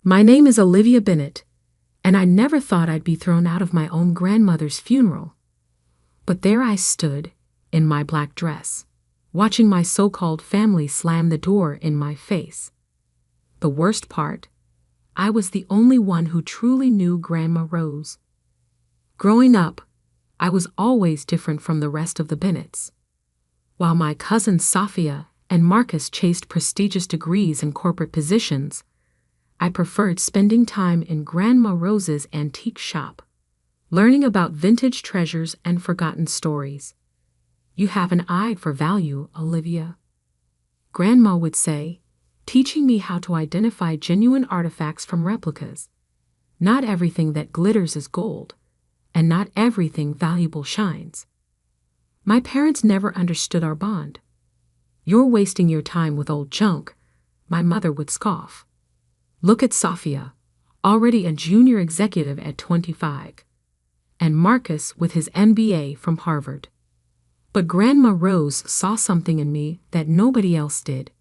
My name is Olivia Bennett, and I never thought I'd be thrown out of my own grandmother's funeral. But there I stood, in my black dress, watching my so-called family slam the door in my face. The worst part, I was the only one who truly knew Grandma Rose. Growing up, I was always different from the rest of the Bennetts. While my cousins Sophia and Marcus chased prestigious degrees and corporate positions, I preferred spending time in Grandma Rose's antique shop, learning about vintage treasures and forgotten stories. "You have an eye for value, Olivia," Grandma would say, teaching me how to identify genuine artifacts from replicas. Not everything that glitters is gold, and not everything valuable shines. My parents never understood our bond. "You're wasting your time with old junk," my mother would scoff. "Look at Sophia, already a junior executive at 25. And Marcus with his MBA from Harvard." But Grandma Rose saw something in me that nobody else did.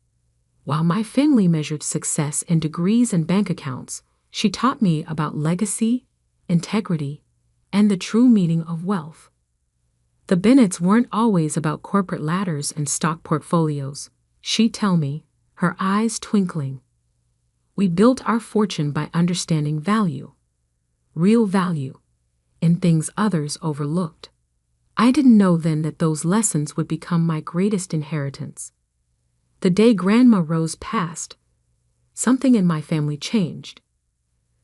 While my family measured success in degrees and bank accounts, she taught me about legacy, integrity, and the true meaning of wealth. The Bennetts weren't always about corporate ladders and stock portfolios, she'd tell me, her eyes twinkling. We built our fortune by understanding value, real value, in things others overlooked. I didn't know then that those lessons would become my greatest inheritance. The day Grandma Rose passed, something in my family changed.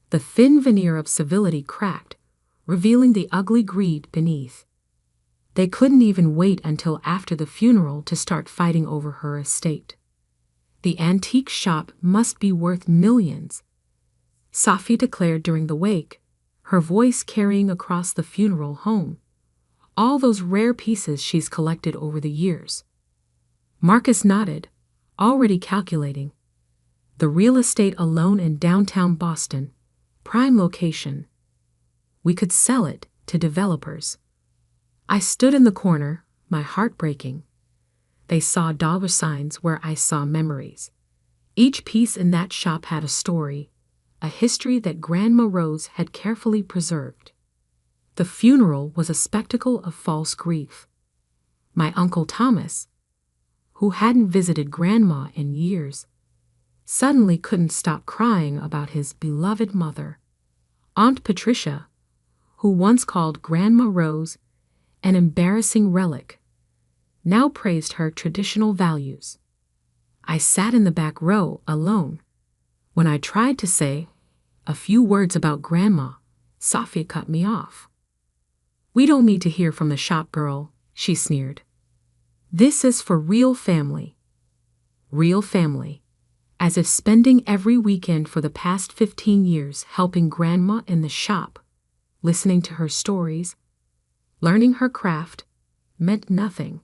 The thin veneer of civility cracked, revealing the ugly greed beneath. They couldn't even wait until after the funeral to start fighting over her estate. The antique shop must be worth millions, Sophie declared during the wake, her voice carrying across the funeral home. "All those rare pieces she's collected over the years." Marcus nodded, already calculating. The real estate alone in downtown Boston, prime location. We could sell it to developers. I stood in the corner, my heart breaking. They saw dollar signs where I saw memories. Each piece in that shop had a story, a history that Grandma Rose had carefully preserved. The funeral was a spectacle of false grief. My Uncle Thomas, who hadn't visited Grandma in years, suddenly couldn't stop crying about his beloved mother. Aunt Patricia, who once called Grandma Rose an embarrassing relic, now praised her traditional values. I sat in the back row alone. When I tried to say a few words about Grandma, Sophia cut me off. "We don't need to hear from the shop girl," she sneered. "This is for real family." Real family. As if spending every weekend for the past 15 years helping Grandma in the shop, listening to her stories, learning her craft, meant nothing.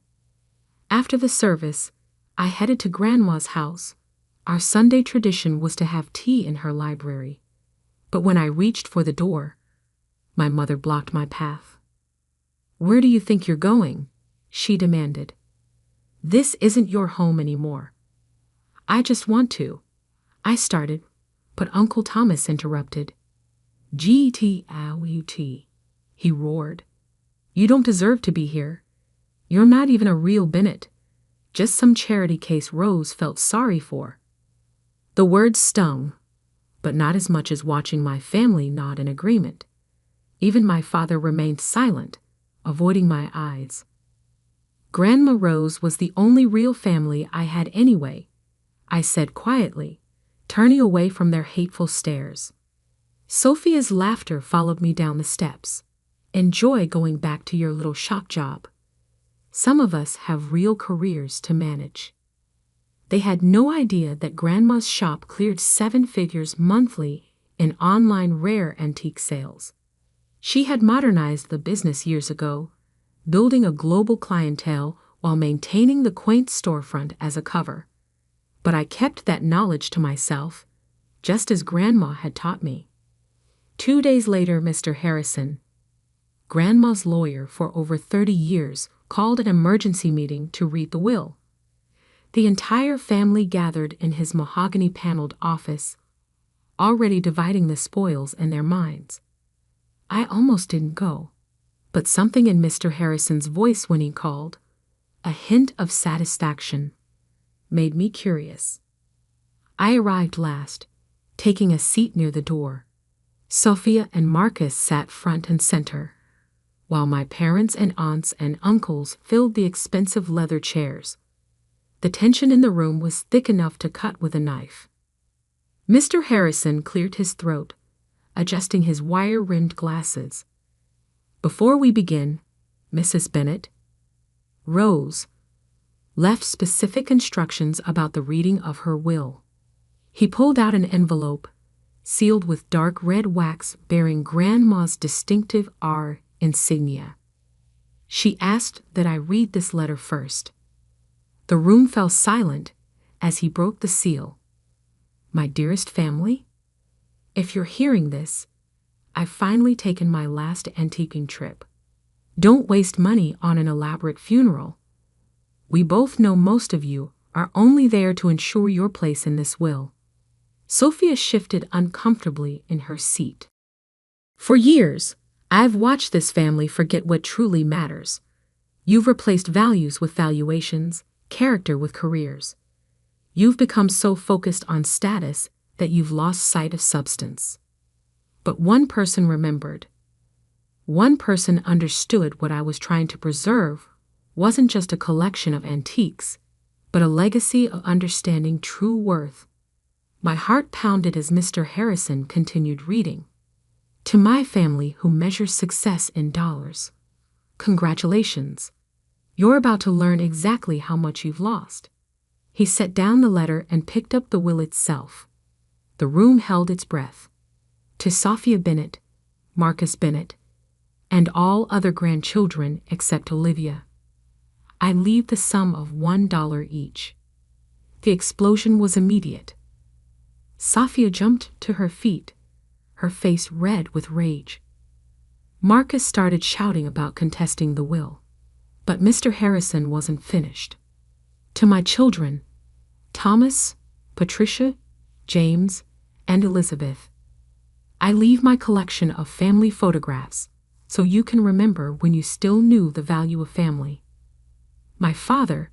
After the service, I headed to Grandma's house. Our Sunday tradition was to have tea in her library. But when I reached for the door, my mother blocked my path. "Where do you think you're going?" she demanded. "This isn't your home anymore." "I just want to," I started, but Uncle Thomas interrupted. "Get-out," he roared. "You don't deserve to be here. You're not even a real Bennett, just some charity case Rose felt sorry for." The words stung, but not as much as watching my family nod in agreement. Even my father remained silent, avoiding my eyes. "Grandma Rose was the only real family I had anyway," I said quietly, turning away from their hateful stares. Sophia's laughter followed me down the steps. "Enjoy going back to your little shop job. Some of us have real careers to manage." They had no idea that Grandma's shop cleared 7 figures monthly in online rare antique sales. She had modernized the business years ago, building a global clientele while maintaining the quaint storefront as a cover. But I kept that knowledge to myself, just as Grandma had taught me. 2 days later, Mr. Harrison, Grandma's lawyer for over 30 years, called an emergency meeting to read the will. The entire family gathered in his mahogany-paneled office, already dividing the spoils in their minds. I almost didn't go, but something in Mr. Harrison's voice when he called, a hint of satisfaction, made me curious. I arrived last, taking a seat near the door. Sophia and Marcus sat front and center, while my parents and aunts and uncles filled the expensive leather chairs. The tension in the room was thick enough to cut with a knife. Mr. Harrison cleared his throat, adjusting his wire-rimmed glasses. "Before we begin, Mrs. Bennet," Rose left specific instructions about the reading of her will. He pulled out an envelope, sealed with dark red wax bearing Grandma's distinctive R insignia. She asked that I read this letter first. The room fell silent as he broke the seal. "My dearest family, if you're hearing this, I've finally taken my last antiquing trip. Don't waste money on an elaborate funeral. We both know most of you are only there to ensure your place in this will." Sophia shifted uncomfortably in her seat. "For years, I've watched this family forget what truly matters. You've replaced values with valuations, character with careers. You've become so focused on status that you've lost sight of substance. But one person remembered. One person understood what I was trying to preserve wasn't just a collection of antiques, but a legacy of understanding true worth." My heart pounded as Mr. Harrison continued reading. "To my family who measures success in dollars, congratulations. You're about to learn exactly how much you've lost." He set down the letter and picked up the will itself. The room held its breath. "To Sophia Bennet, Marcus Bennet, and all other grandchildren except Olivia, I leave the sum of $1 each." The explosion was immediate. Sophia jumped to her feet, her face red with rage. Marcus started shouting about contesting the will, but Mr. Harrison wasn't finished. "To my children, Thomas, Patricia, James, and Elizabeth, I leave my collection of family photographs so you can remember when you still knew the value of family." My father,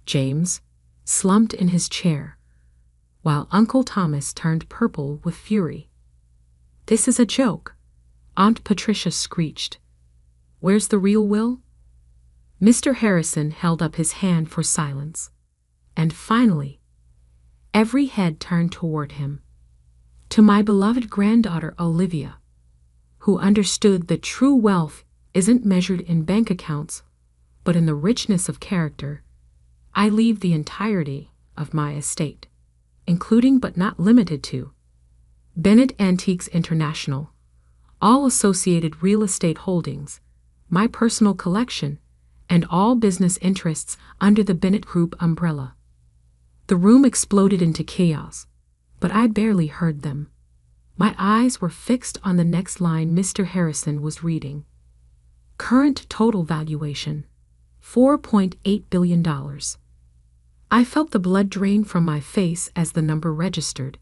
James, slumped in his chair, while Uncle Thomas turned purple with fury. "This is a joke," Aunt Patricia screeched. "Where's the real will?" Mr. Harrison held up his hand for silence. And finally, every head turned toward him. "To my beloved granddaughter Olivia, who understood that true wealth isn't measured in bank accounts, but in the richness of character, I leave the entirety of my estate, including but not limited to Bennet Antiques International, all associated real estate holdings, my personal collection, and all business interests under the Bennet Group umbrella." The room exploded into chaos, but I barely heard them. My eyes were fixed on the next line Mr. Harrison was reading. "Current total valuation, $4.8 billion. I felt the blood drain from my face as the number registered.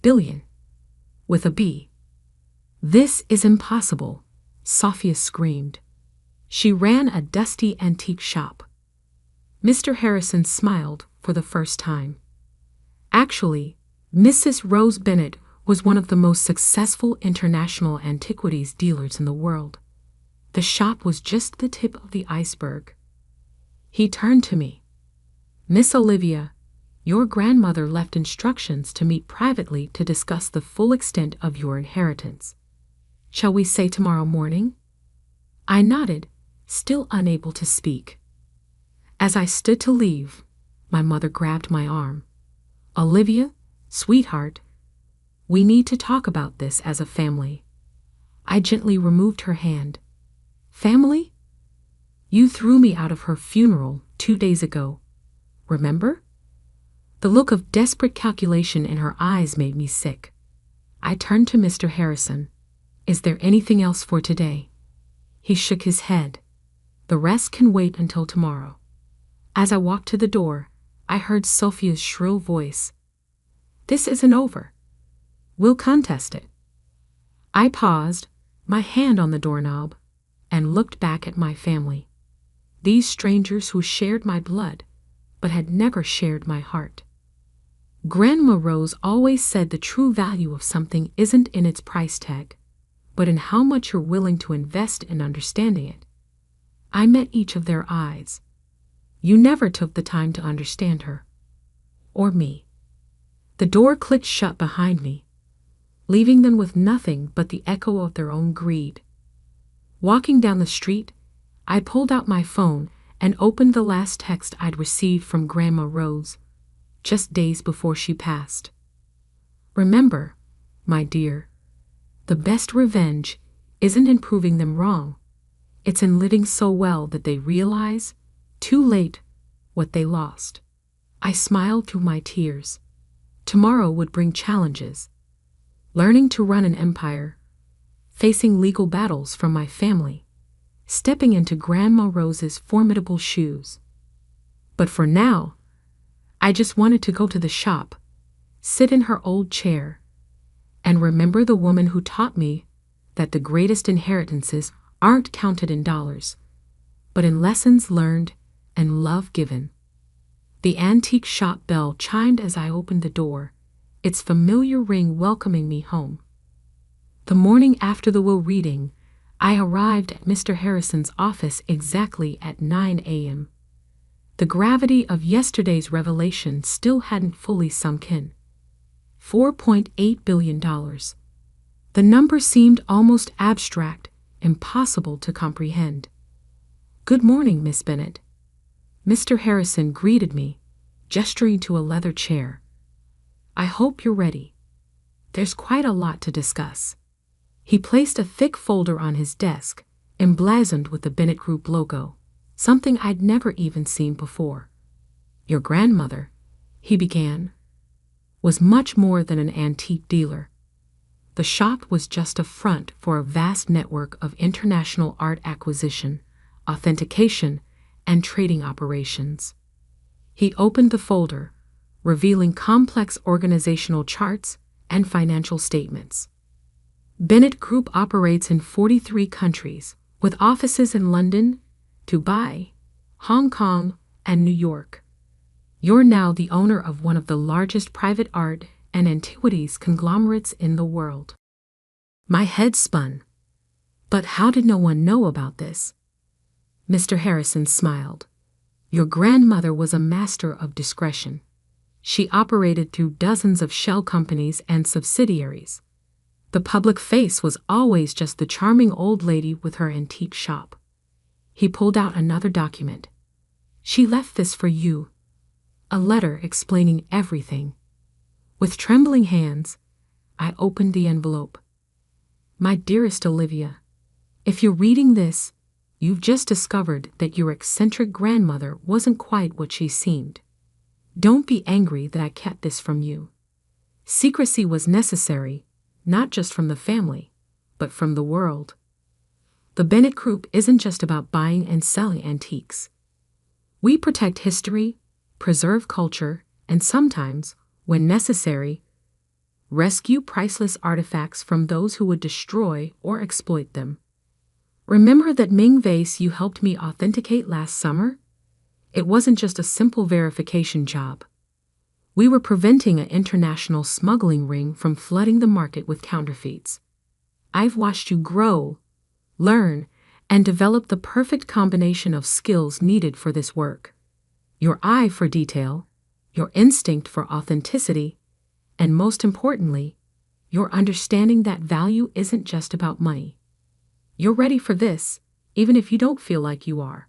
Billion. With a B. "This is impossible," Sophia screamed. She ran a dusty antique shop. Mr. Harrison smiled for the first time. Actually, Mrs. Rose Bennet was one of the most successful international antiquities dealers in the world. The shop was just the tip of the iceberg. He turned to me. "Miss Olivia, your grandmother left instructions to meet privately to discuss the full extent of your inheritance. Shall we say tomorrow morning?" I nodded, still unable to speak. As I stood to leave, my mother grabbed my arm. "Olivia, sweetheart, we need to talk about this as a family." I gently removed her hand. "Family? You threw me out of her funeral 2 days ago. Remember?" The look of desperate calculation in her eyes made me sick. I turned to Mr. Harrison. "Is there anything else for today?" He shook his head. "The rest can wait until tomorrow." As I walked to the door, I heard Sophia's shrill voice. "This isn't over. We'll contest it. I paused, my hand on the doorknob, and looked back at my family. These strangers who shared my blood, but had never shared my heart. Grandma Rose always said the true value of something isn't in its price tag, but in how much you're willing to invest in understanding it. I met each of their eyes. You never took the time to understand her. Or me. The door clicked shut behind me, leaving them with nothing but the echo of their own greed. Walking down the street, I pulled out my phone and opened the last text I'd received from Grandma Rose, just days before she passed. Remember, my dear, the best revenge isn't in proving them wrong. It's in living so well that they realize, too late, what they lost. I smiled through my tears. Tomorrow would bring challenges. Learning to run an empire, facing legal battles from my family, stepping into Grandma Rose's formidable shoes. But for now, I just wanted to go to the shop, sit in her old chair, and remember the woman who taught me that the greatest inheritances aren't counted in dollars, but in lessons learned and love given. The antique shop bell chimed as I opened the door, its familiar ring welcoming me home. The morning after the will reading, I arrived at Mr. Harrison's office exactly at 9 a.m. The gravity of yesterday's revelation still hadn't fully sunk in. $4.8 billion. The number seemed almost abstract, impossible to comprehend. "Good morning, Miss Bennet." Mr. Harrison greeted me, gesturing to a leather chair. "I hope you're ready. There's quite a lot to discuss." He placed a thick folder on his desk, emblazoned with the Bennett Group logo, something I'd never even seen before. "Your grandmother," he began, "was much more than an antique dealer. The shop was just a front for a vast network of international art acquisition, authentication, and trading operations." He opened the folder, revealing complex organizational charts and financial statements. Bennett Group operates in 43 countries, with offices in London, Dubai, Hong Kong, and New York. You're now the owner of one of the largest private art and antiquities conglomerates in the world. My head spun. But how did no one know about this? Mr. Harrison smiled. "Your grandmother was a master of discretion. She operated through dozens of shell companies and subsidiaries. The public face was always just the charming old lady with her antique shop." He pulled out another document. "She left this for you. A letter explaining everything." With trembling hands, I opened the envelope. "My dearest Olivia, if you're reading this, you've just discovered that your eccentric grandmother wasn't quite what she seemed. Don't be angry that I kept this from you. Secrecy was necessary, not just from the family, but from the world. The Bennett Group isn't just about buying and selling antiques. We protect history, preserve culture, and sometimes, when necessary, rescue priceless artifacts from those who would destroy or exploit them. Remember that Ming vase you helped me authenticate last summer? It wasn't just a simple verification job. We were preventing an international smuggling ring from flooding the market with counterfeits. I've watched you grow, learn, and develop the perfect combination of skills needed for this work. Your eye for detail, your instinct for authenticity, and most importantly, your understanding that value isn't just about money. You're ready for this, even if you don't feel like you are.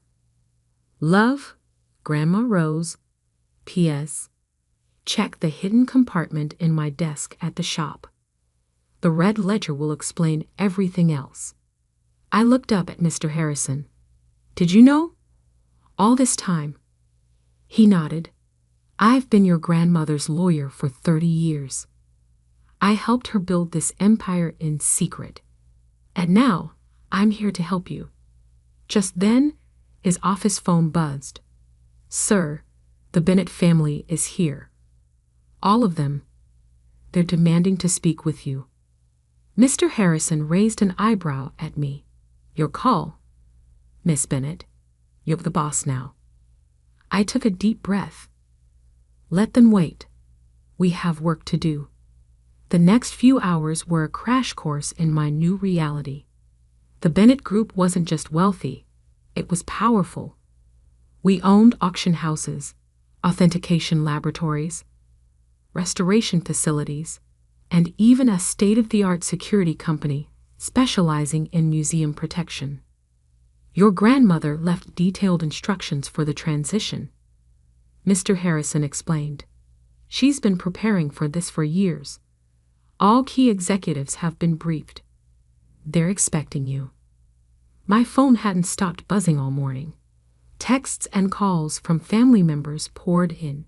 Love, Grandma Rose. P.S. Check the hidden compartment in my desk at the shop. The red ledger will explain everything else." I looked up at Mr. Harrison. "Did you know? All this time?" He nodded. "I've been your grandmother's lawyer for 30 years. I helped her build this empire in secret. And now, I'm here to help you." Just then, his office phone buzzed. "Sir, the Bennett family is here. All of them." They're demanding to speak with you. Mr. Harrison raised an eyebrow at me. Your call, Miss Bennett. You're the boss now. I took a deep breath. Let them wait. We have work to do. The next few hours were a crash course in my new reality. The Bennett Group wasn't just wealthy, it was powerful. We owned auction houses, authentication laboratories, restoration facilities, and even a state-of-the-art security company specializing in museum protection. Your grandmother left detailed instructions for the transition, Mr. Harrison explained. She's been preparing for this for years. All key executives have been briefed. They're expecting you. My phone hadn't stopped buzzing all morning. Texts and calls from family members poured in.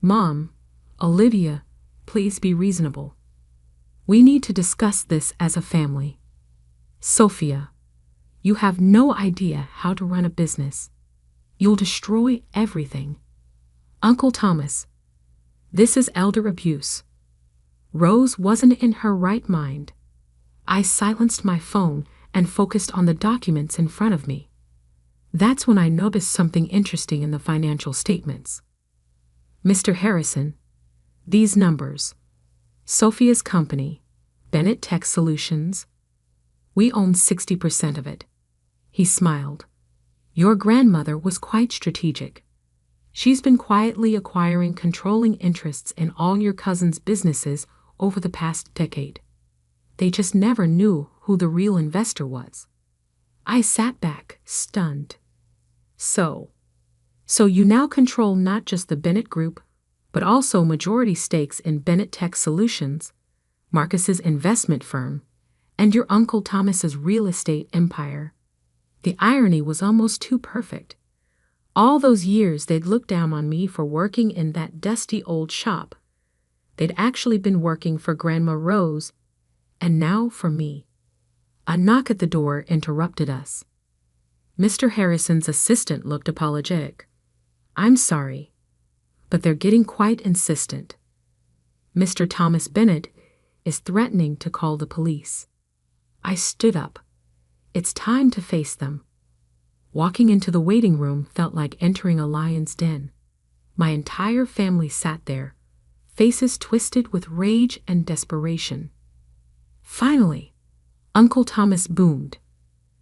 Mom, Olivia, please be reasonable. We need to discuss this as a family. Sophia, you have no idea how to run a business. You'll destroy everything. Uncle Thomas, this is elder abuse. Rose wasn't in her right mind. I silenced my phone and focused on the documents in front of me. That's when I noticed something interesting in the financial statements. Mr. Harrison, these numbers. Sophia's company, Bennett Tech Solutions. We own 60% of it. He smiled. Your grandmother was quite strategic. She's been quietly acquiring controlling interests in all your cousin's businesses over the past decade. They just never knew who the real investor was. I sat back, stunned. So you now control not just the Bennett Group, but also majority stakes in Bennett Tech Solutions, Marcus's investment firm, and your Uncle Thomas's real estate empire. The irony was almost too perfect. All those years they'd looked down on me for working in that dusty old shop. They'd actually been working for Grandma Rose, and now for me. A knock at the door interrupted us. Mr. Harrison's assistant looked apologetic. I'm sorry, but they're getting quite insistent. Mr. Thomas Bennett is threatening to call the police. I stood up. It's time to face them. Walking into the waiting room felt like entering a lion's den. My entire family sat there, faces twisted with rage and desperation. Finally, Uncle Thomas boomed.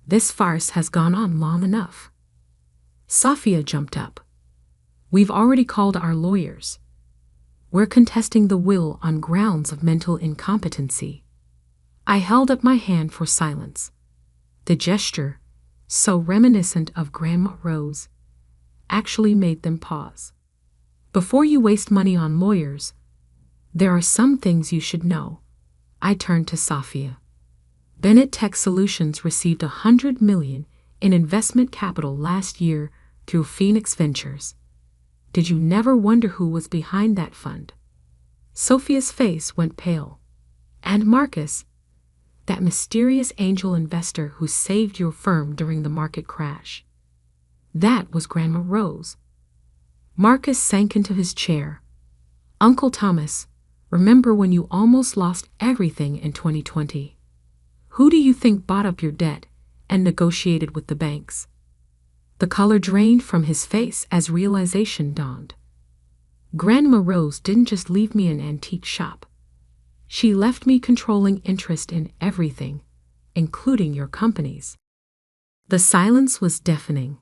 This farce has gone on long enough. Sophia jumped up. We've already called our lawyers. We're contesting the will on grounds of mental incompetency. I held up my hand for silence. The gesture, so reminiscent of Grandma Rose, actually made them pause. Before you waste money on lawyers, there are some things you should know. I turned to Sophia. Bennett Tech Solutions received $100 million in investment capital last year through Phoenix Ventures. Did you never wonder who was behind that fund? Sophia's face went pale. And Marcus, that mysterious angel investor who saved your firm during the market crash. That was Grandma Rose. Marcus sank into his chair. Uncle Thomas, remember when you almost lost everything in 2020? Who do you think bought up your debt and negotiated with the banks? The color drained from his face as realization dawned. Grandma Rose didn't just leave me an antique shop. She left me controlling interest in everything, including your companies. The silence was deafening.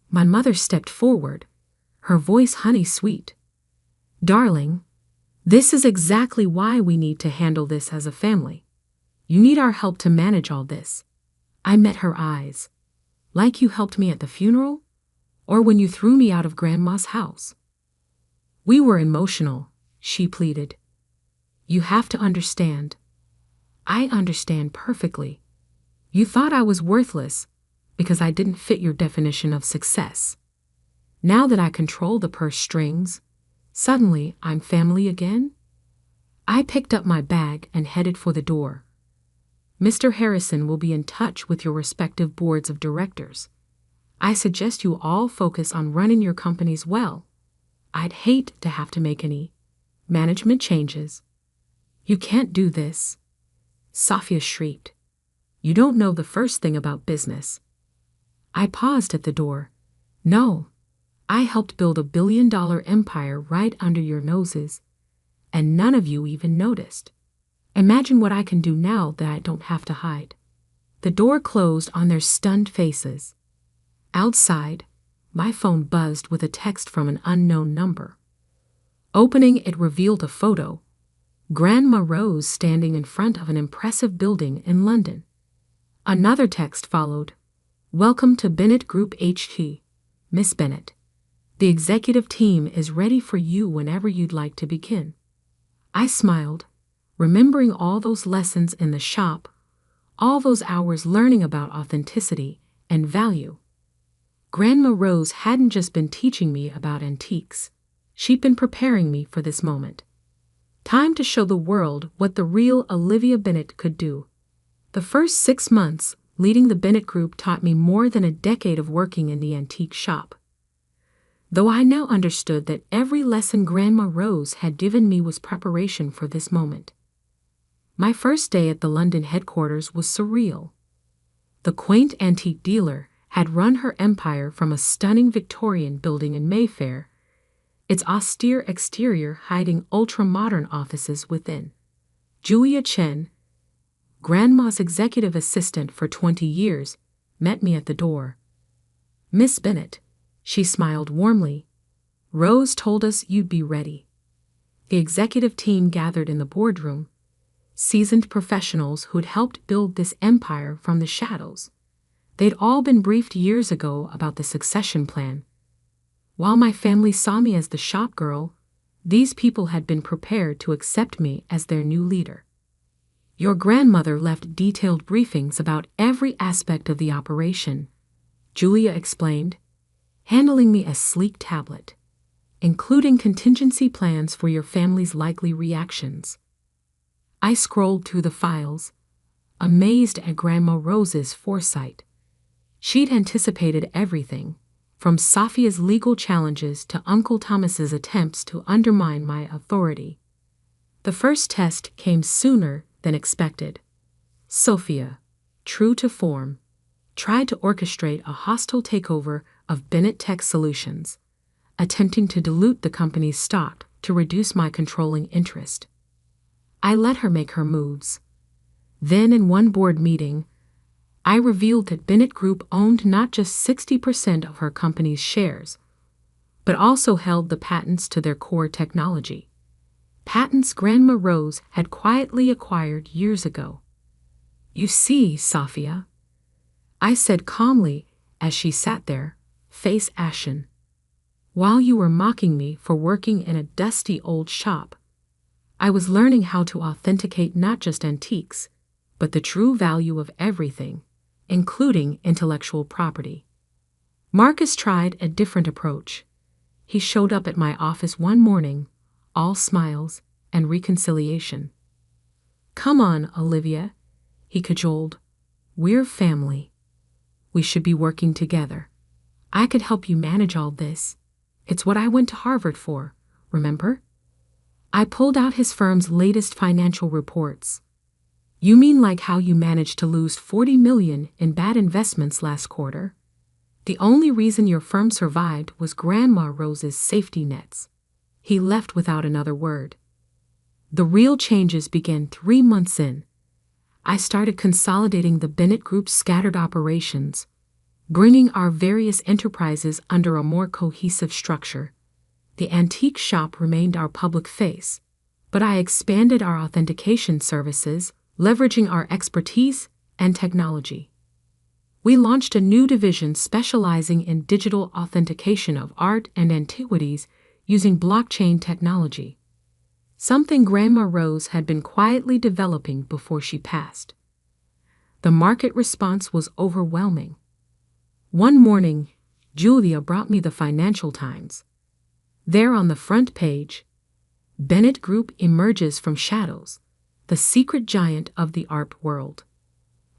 My mother stepped forward, her voice honey-sweet. Darling, this is exactly why we need to handle this as a family. You need our help to manage all this. I met her eyes. Like you helped me at the funeral, or when you threw me out of Grandma's house. We were emotional, she pleaded. You have to understand. I understand perfectly. You thought I was worthless because I didn't fit your definition of success. Now that I control the purse strings, suddenly I'm family again? I picked up my bag and headed for the door. Mr. Harrison will be in touch with your respective boards of directors. I suggest you all focus on running your companies well. I'd hate to have to make any management changes "You can't do this," Safia shrieked. "You don't know the first thing about business." I paused at the door. "No, I helped build a billion-dollar empire right under your noses, and none of you even noticed. Imagine what I can do now that I don't have to hide." The door closed on their stunned faces. Outside, my phone buzzed with a text from an unknown number. Opening it revealed a photo. Grandma Rose standing in front of an impressive building in London. Another text followed. "Welcome to Bennett Group HQ, Miss Bennett. The executive team is ready for you whenever you'd like to begin." I smiled, remembering all those lessons in the shop, all those hours learning about authenticity and value. Grandma Rose hadn't just been teaching me about antiques. She'd been preparing me for this moment. Time to show the world what the real Olivia Bennett could do. The first 6 months leading the Bennett Group taught me more than a decade of working in the antique shop. Though I now understood that every lesson Grandma Rose had given me was preparation for this moment. My first day at the London headquarters was surreal. The quaint antique dealer had run her empire from a stunning Victorian building in Mayfair, its austere exterior hiding ultra-modern offices within. Julia Chen, Grandma's executive assistant for 20 years, met me at the door. "Miss Bennett," she smiled warmly, "Rose told us you'd be ready." The executive team gathered in the boardroom, seasoned professionals who'd helped build this empire from the shadows. They'd all been briefed years ago about the succession plan. While my family saw me as the shop girl, these people had been prepared to accept me as their new leader. "Your grandmother left detailed briefings about every aspect of the operation," Julia explained, handling me a sleek tablet, "including contingency plans for your family's likely reactions." I scrolled through the files, amazed at Grandma Rose's foresight. She'd anticipated everything, from Safia's legal challenges to Uncle Thomas's attempts to undermine my authority. The first test came sooner than expected. Sophia, true to form, tried to orchestrate a hostile takeover of Bennett Tech Solutions, attempting to dilute the company's stock to reduce my controlling interest. I let her make her moves. Then in one board meeting, I revealed that Bennett Group owned not just 60% of her company's shares, but also held the patents to their core technology. Patents Grandma Rose had quietly acquired years ago. "You see, Safia," I said calmly as she sat there, face ashen. "While you were mocking me for working in a dusty old shop, I was learning how to authenticate not just antiques, but the true value of everything, including intellectual property." Marcus tried a different approach. He showed up at my office one morning, all smiles and reconciliation. "Come on, Olivia," he cajoled. "We're family. We should be working together. I could help you manage all this. It's what I went to Harvard for, remember?" I pulled out his firm's latest financial reports. "You mean like how you managed to lose $40 million in bad investments last quarter? The only reason your firm survived was Grandma Rose's safety nets." He left without another word. The real changes began 3 months in. I started consolidating the Bennett Group's scattered operations, bringing our various enterprises under a more cohesive structure. The antique shop remained our public face, but I expanded our authentication services, leveraging our expertise and technology. We launched a new division specializing in digital authentication of art and antiquities using blockchain technology, something Grandma Rose had been quietly developing before she passed. The market response was overwhelming. One morning, Julia brought me the Financial Times. There on the front page, "Bennett Group emerges from shadows, the secret giant of the art world."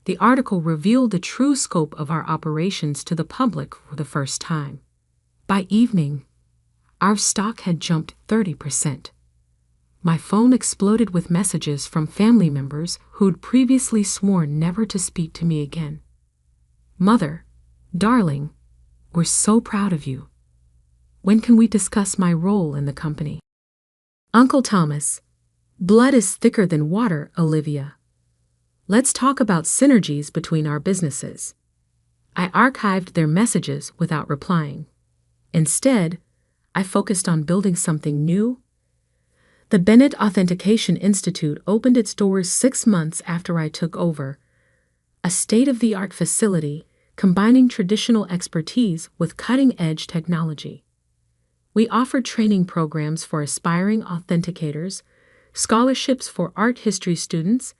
The article revealed the true scope of our operations to the public for the first time. By evening, our stock had jumped 30%. My phone exploded with messages from family members who'd previously sworn never to speak to me again. Mother, darling, we're so proud of you. When can we discuss my role in the company? Uncle Thomas, blood is thicker than water, Olivia. Let's talk about synergies between our businesses. I archived their messages without replying. Instead, I focused on building something new. The Bennett Authentication Institute opened its doors 6 months after I took over, a state-of-the-art facility combining traditional expertise with cutting-edge technology. We offered training programs for aspiring authenticators, scholarships for art history students,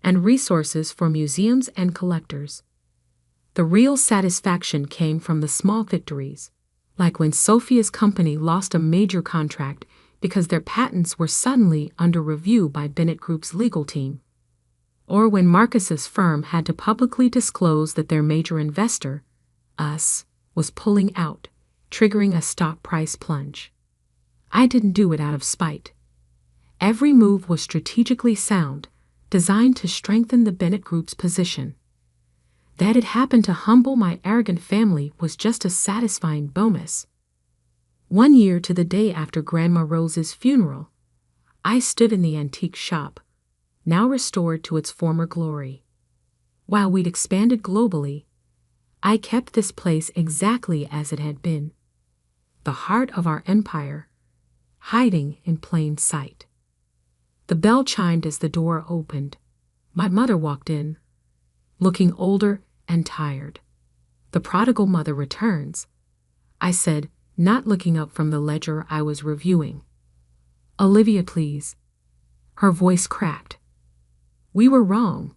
and resources for museums and collectors. The real satisfaction came from the small victories, like when Sophia's company lost a major contract because their patents were suddenly under review by Bennett Group's legal team, or when Marcus's firm had to publicly disclose that their major investor, us, was pulling out, triggering a stock price plunge. I didn't do it out of spite. Every move was strategically sound, designed to strengthen the Bennett Group's position. That it happened to humble my arrogant family was just a satisfying bonus. 1 year to the day after Grandma Rose's funeral, I stood in the antique shop, now restored to its former glory. While we'd expanded globally, I kept this place exactly as it had been, the heart of our empire, hiding in plain sight. The bell chimed as the door opened. My mother walked in, looking older and tired. The prodigal mother returns, I said, not looking up from the ledger I was reviewing. Olivia, please. Her voice cracked. We were wrong.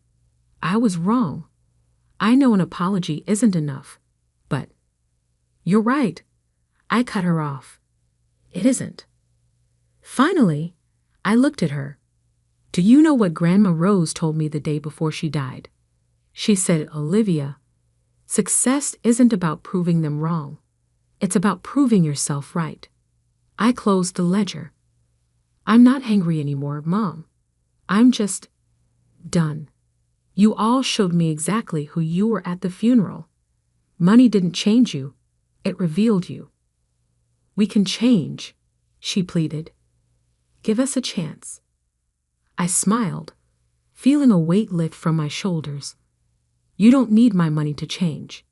I was wrong. I know an apology isn't enough, but... You're right. I cut her off. It isn't. Finally, I looked at her. Do you know what Grandma Rose told me the day before she died? She said, Olivia, success isn't about proving them wrong. It's about proving yourself right. I closed the ledger. I'm not angry anymore, Mom. I'm just done. You all showed me exactly who you were at the funeral. Money didn't change you. It revealed you. We can change, she pleaded. Give us a chance. I smiled, feeling a weight lift from my shoulders. You don't need my money to change.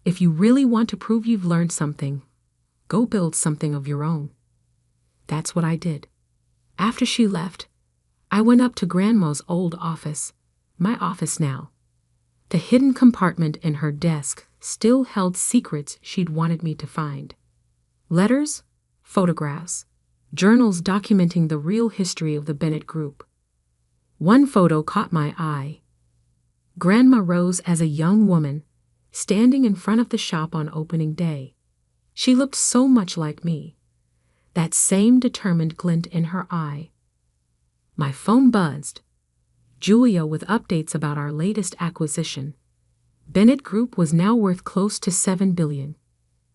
If you really want to prove you've learned something, go build something of your own. That's what I did. After she left, I went up to Grandma's old office, my office now. The hidden compartment in her desk still held secrets she'd wanted me to find. Letters, photographs, journals documenting the real history of the Bennett Group. One photo caught my eye. Grandma Rose as a young woman, standing in front of the shop on opening day. She looked so much like me. That same determined glint in her eye. My phone buzzed. Julia with updates about our latest acquisition. Bennett Group was now worth close to $7 billion.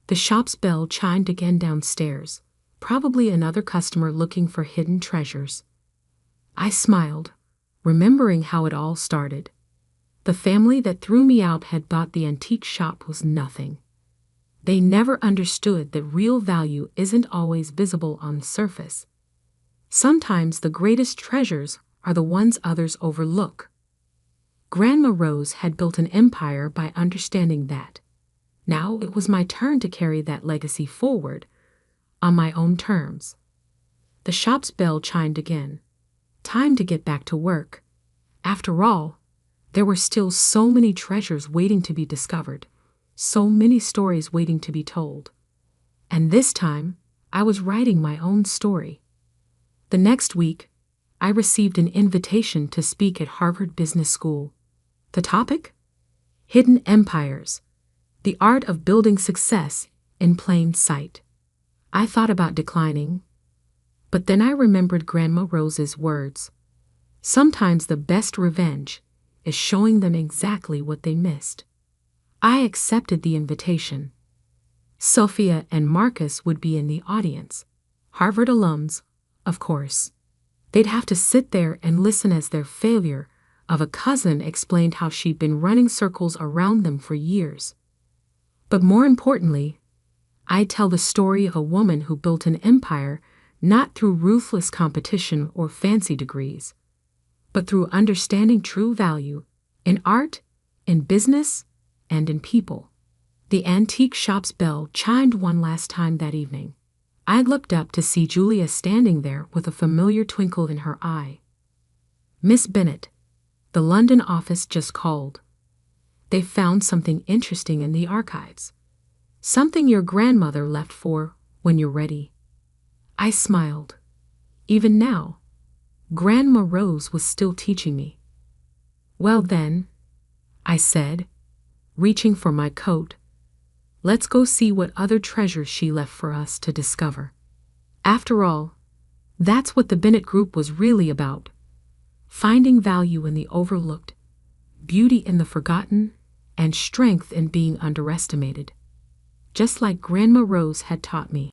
The shop's bell chimed again downstairs, probably another customer looking for hidden treasures. I smiled, remembering how it all started. The family that threw me out had bought the antique shop was nothing. They never understood that real value isn't always visible on the surface. Sometimes the greatest treasures are the ones others overlook. Grandma Rose had built an empire by understanding that. Now it was my turn to carry that legacy forward, on my own terms. The shop's bell chimed again. Time to get back to work. After all, there were still so many treasures waiting to be discovered, so many stories waiting to be told. And this time, I was writing my own story. The next week, I received an invitation to speak at Harvard Business School. The topic? Hidden Empires, the art of building success in plain sight. I thought about declining, but then I remembered Grandma Rose's words. Sometimes the best revenge is showing them exactly what they missed. I accepted the invitation. Sophia and Marcus would be in the audience. Harvard alums, of course. They'd have to sit there and listen as their failure of a cousin explained how she'd been running circles around them for years. But more importantly, I'd tell the story of a woman who built an empire not through ruthless competition or fancy degrees, but through understanding true value in art, in business, and in people. The antique shop's bell chimed one last time that evening. I looked up to see Julia standing there with a familiar twinkle in her eye. "Miss Bennet, the London office just called. They found something interesting in the archives. Something your grandmother left for when you're ready." I smiled. Even now, Grandma Rose was still teaching me. "Well then," I said, reaching for my coat, "let's go see what other treasures she left for us to discover." After all, that's what the Bennett Group was really about. Finding value in the overlooked, beauty in the forgotten, and strength in being underestimated. Just like Grandma Rose had taught me.